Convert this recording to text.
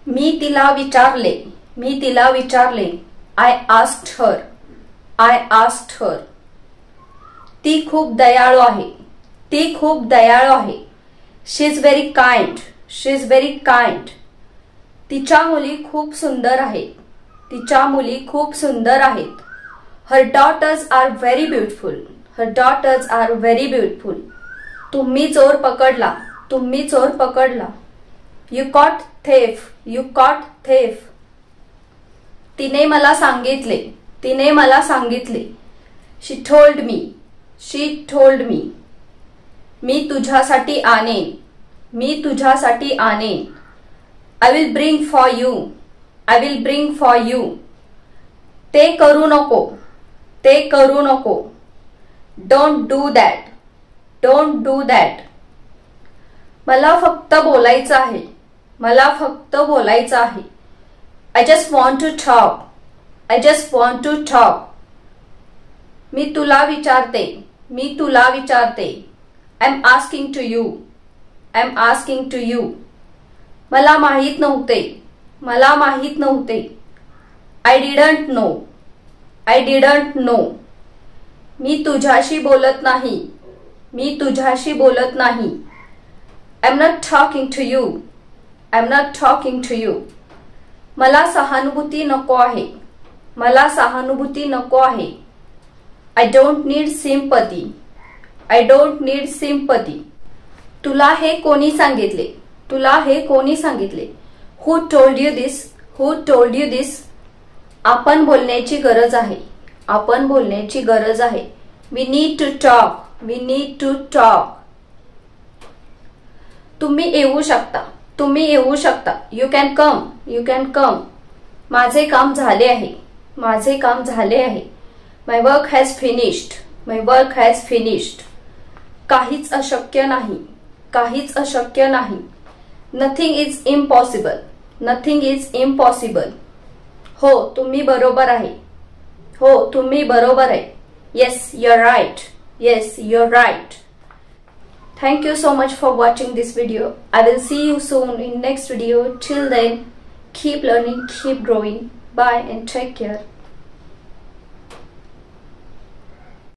मी तिला विचारले I asked her. ती खूप दयाळू आहे. She is very kind. तिच्या मुली खूप सुंदर आहेत. Her daughters are very beautiful. तुम्ही चोर पकडला. You caught thief. तिने मला सांगितले. She told me. मी तुझ्यासाठी आणेन. I will bring for you. ते करू नको. Don't do that. मला फक्त बोलायचं आहे. I just want to talk. मी तुला विचारते. I'm asking to you. मला माहित नव्हते. I didn't know. मी तुझ्याशी बोलत नाही. I'm not talking to you. मला सहानुभूती नको आहे. I don't need sympathy. तुला हे कोणी सांगितले? Who told you this? आपण बोलण्याची गरज आहे. We need to talk. तुम्ही येऊ शकता. You can come. माझे काम झाले आहे. My work has finished. काहीच अशक्य नाही. Nothing is impossible. हो तुम्ही बरोबर आहे. Yes, you're right. Thank you so much for watching this video. I will see you soon in next video. Till then, keep learning, keep growing. Bye and take care.